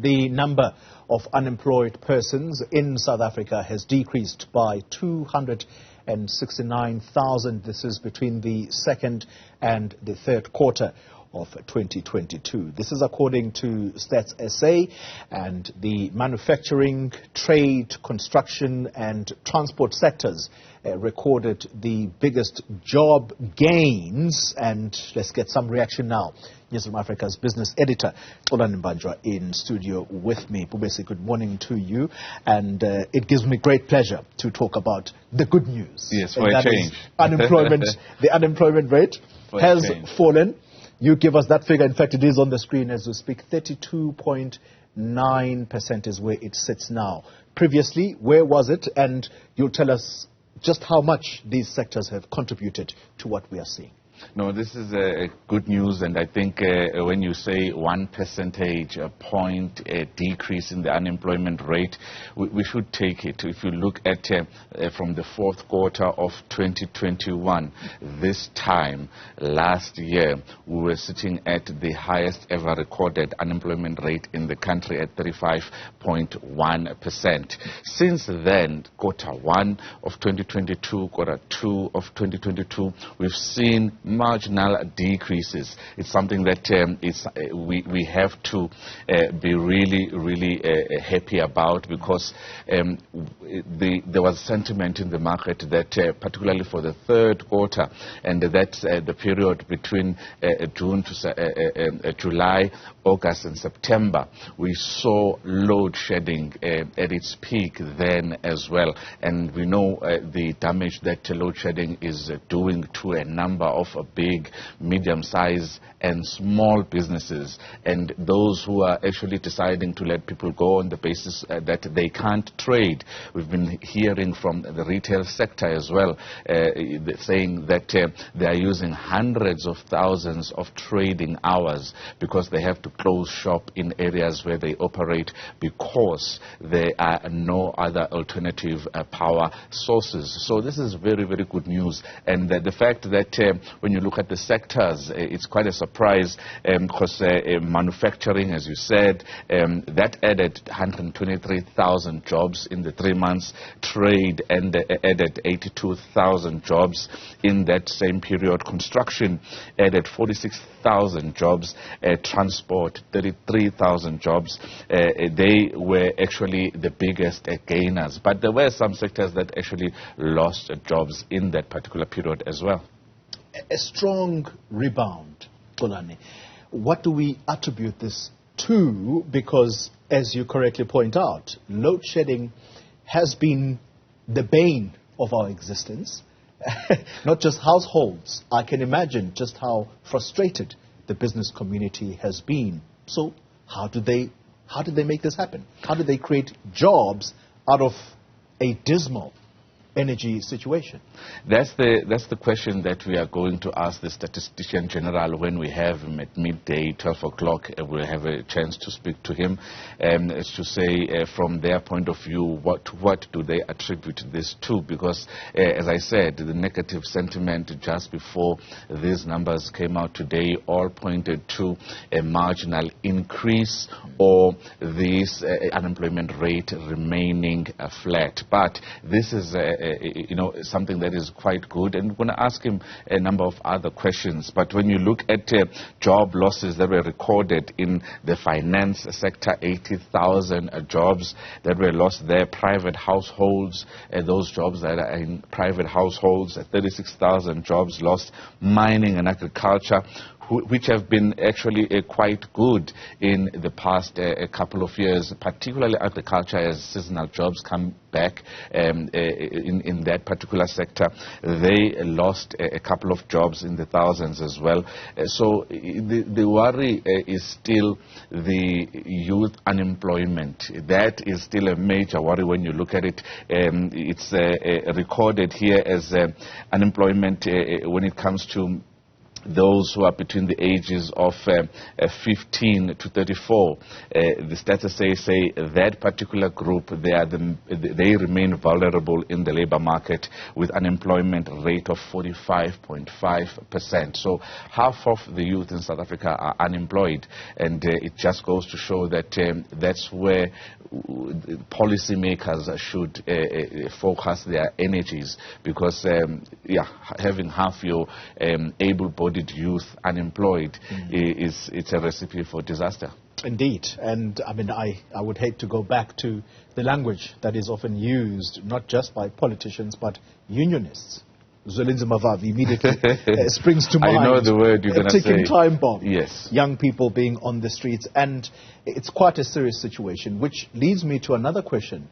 The number of unemployed persons in South Africa has decreased by 269,000. This is between the second and the third quarter of 2022. This is according to Stats SA, and the manufacturing, trade, construction and transport sectors recorded the biggest job gains. And let's get some reaction now. Newzroom Afrika's business editor, Xolani Mbanjwa, in studio with me. Bubesi, good morning to you. And it gives me great pleasure to talk about the good news. Yes, for a change. Unemployment, the unemployment rate has fallen. You give us that figure. In fact, it is on the screen as we speak. 32.9% is where it sits now. Previously, where was it? And you'll tell us just how much these sectors have contributed to what we are seeing. No, this is good news, and I think when you say 1 percentage point decrease in the unemployment rate, we should take it. If you look at from the fourth quarter of 2021, this time last year, we were sitting at the highest ever recorded unemployment rate in the country at 35.1%. Since then, quarter 1 of 2022, quarter 2 of 2022, we've seen marginal decreases. It's something that we have to be really happy about, because there was sentiment in the market that particularly for the third quarter, and that's the period between June to July, August and September, we saw load shedding at its peak then as well. And we know the damage that load shedding is doing to a number of big, medium-sized and small businesses, and those who are actually deciding to let people go on the basis that they can't trade. We've been hearing from the retail sector as well, saying that they are using hundreds of thousands of trading hours because they have to close shop in areas where they operate because there are no other alternative power sources. So this is very good news, and the fact that when you look at the sectors, it's quite a surprise, because manufacturing, as you said, that added 123,000 jobs in the 3 months. Trade and added 82,000 jobs in that same period. Construction added 46,000 jobs. Transport 33,000 jobs. They were actually the biggest gainers, but there were some sectors that actually lost jobs in that particular period as well. A strong rebound, Xolani. What do we attribute this to? Because, as you correctly point out, load shedding has been the bane of our existence. Not just households. I can imagine just how frustrated the business community has been. So, how did they make this happen? How did they create jobs out of a dismal energy situation? That's the question that we are going to ask the Statistician General when we have him at midday, 12 o'clock. We'll have a chance to speak to him, as to say from their point of view, what do they attribute this to? Because as I said, the negative sentiment just before these numbers came out today all pointed to a marginal increase or this unemployment rate remaining flat. But this is something that is quite good, and we're going to ask him a number of other questions. But when you look at job losses that were recorded in the finance sector, 80,000 jobs that were lost there. Private households, those jobs that are in private households, 36,000 jobs lost. Mining and agriculture, which have been actually quite good in the past couple of years, particularly agriculture, as seasonal jobs come back in that particular sector. They lost a couple of jobs in the thousands as well. So the worry is still the youth unemployment. That is still a major worry when you look at it. It's recorded here as unemployment when it comes to those who are between the ages of 15 to 34. The statistics say that particular group, they remain vulnerable in the labor market with unemployment rate of 45.5%. So half of the youth in South Africa are unemployed, and it just goes to show that that's where policymakers should focus their energies, because having half your able-bodied youth unemployed it's a recipe for disaster. Indeed. And I mean, I would hate to go back to the language that is often used not just by politicians but unionists. Xolani Mbanjwa immediately springs to mind. I know the word you're going to say. Ticking time bomb. Yes. Young people being on the streets, and it's quite a serious situation, which leads me to another question,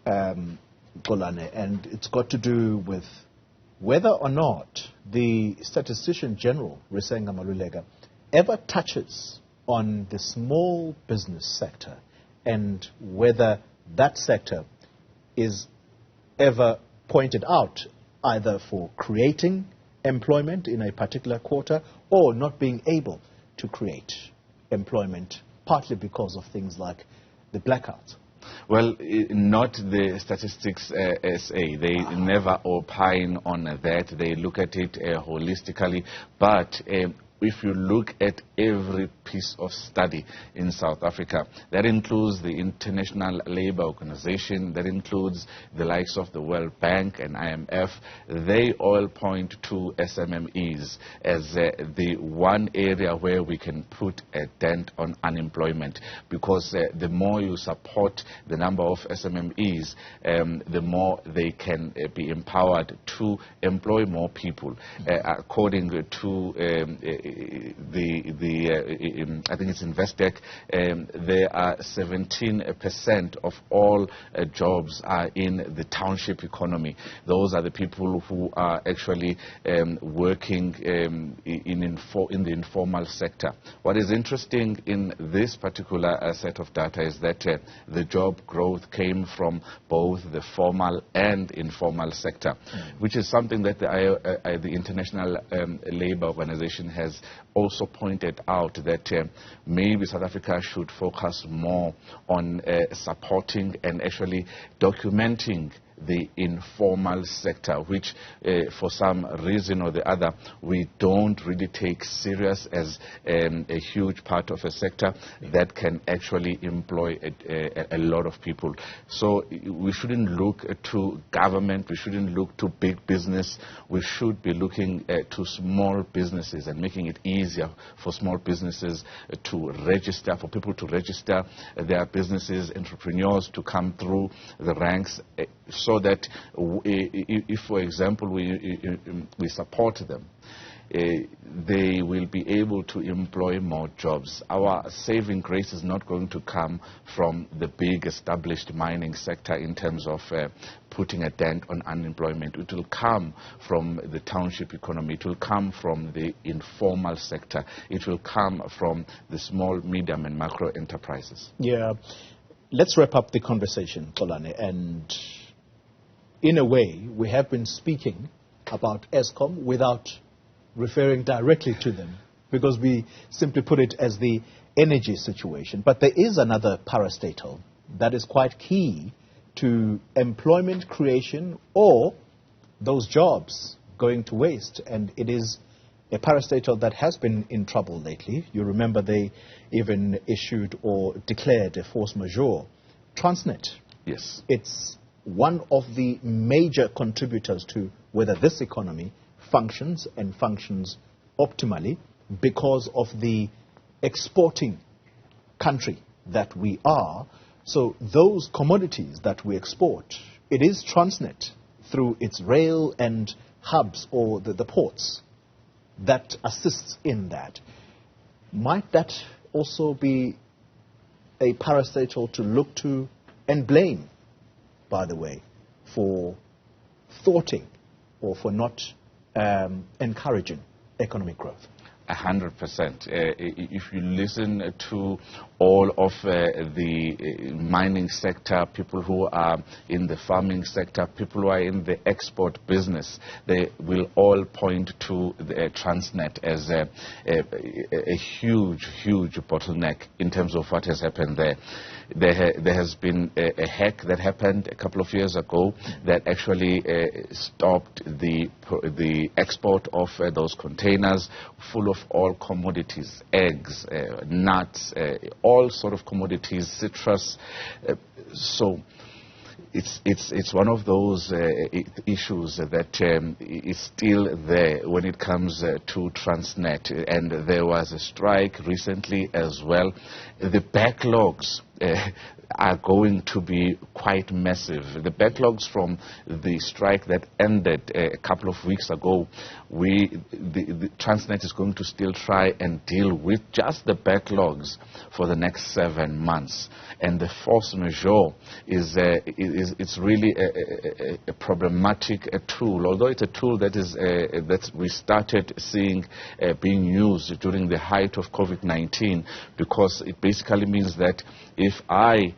Xolani, and it's got to do with whether or not the Statistician General, Risenga Malulega, ever touches on the small business sector, and whether that sector is ever pointed out either for creating employment in a particular quarter or not being able to create employment, partly because of things like the blackouts. Well, not the statistics SA. They never opine on that. They look at it holistically. But if you look at every piece of study in South Africa, that includes the International Labour Organization, that includes the likes of the World Bank and IMF, they all point to SMMEs as the one area where we can put a dent on unemployment, because the more you support the number of SMMEs, the more they can be empowered to employ more people. According to I think it's Investec, there are 17% of all jobs are in the township economy. Those are the people who are actually working in the informal sector. What is interesting in this particular set of data is that the job growth came from both the formal and informal sector, which is something that the International Labour Organization has also pointed out, that maybe South Africa should focus more on supporting and actually documenting the informal sector, which for some reason or the other we don't really take serious as a huge part of a sector that can actually employ a lot of people. So we shouldn't look to government, we shouldn't look to big business, we should be looking to small businesses and making it easier for small businesses to register, for people to register their businesses, entrepreneurs to come through the ranks, so that if, for example, we support them, they will be able to employ more jobs. Our saving grace is not going to come from the big established mining sector in terms of putting a dent on unemployment. It will come from the township economy. It will come from the informal sector. It will come from the small, medium and macro enterprises. Yeah. Let's wrap up the conversation, Xolani, and in a way, we have been speaking about Eskom without referring directly to them, because we simply put it as the energy situation. But there is another parastatal that is quite key to employment creation or those jobs going to waste, and it is a parastatal that has been in trouble lately. You remember they even issued or declared a force majeure. Transnet. Yes. It's one of the major contributors to whether this economy functions and functions optimally, because of the exporting country that we are. So those commodities that we export, it is Transnet through its rail and hubs or the ports that assists in that. Might that also be a parastatal to look to and blame, by the way, for thwarting or for not encouraging economic growth? 100%. If you listen to all of the mining sector, people who are in the farming sector, people who are in the export business, they will all point to the Transnet as a huge bottleneck in terms of what has happened there. There has been a hack that happened a couple of years ago that actually stopped the export of those containers full of all commodities, eggs, nuts, all sort of commodities, citrus. So it's one of those issues that is still there when it comes to Transnet, and there was a strike recently as well. The backlogs are going to be quite massive. The backlogs from the strike that ended a couple of weeks ago, the Transnet is going to still try and deal with just the backlogs for the next 7 months. And the force majeure it's really a problematic tool, although it's a tool that we started seeing being used during the height of COVID-19, because it basically means that if I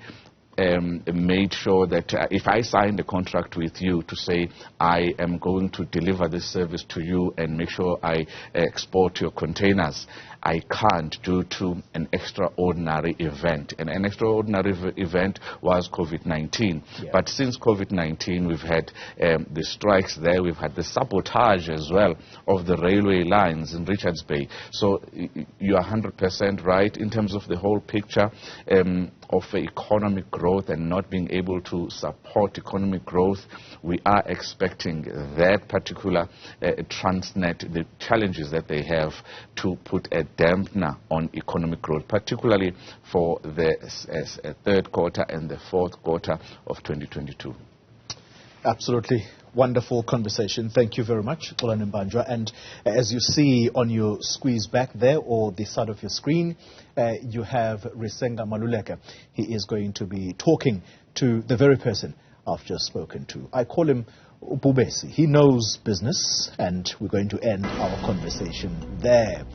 made sure that if I signed a contract with you to say I am going to deliver this service to you and make sure I export your containers, I can't due to an extraordinary event. And an extraordinary event was COVID-19. Yeah. But since COVID-19, we've had the strikes there, we've had the sabotage as well of the railway lines in Richards Bay. So you are 100% right in terms of the whole picture of economic growth and not being able to support economic growth. We are expecting that particular Transnet, the challenges that they have, to put a dampener on economic growth, particularly for the third quarter and the fourth quarter of 2022. Absolutely. Wonderful conversation. Thank you very much, Xolani Mbanjwa. And as you see on your squeeze back there or the side of your screen, you have Risenga Maluleka. He is going to be talking to the very person I've just spoken to. I call him Ububesi. He knows business, and we're going to end our conversation there.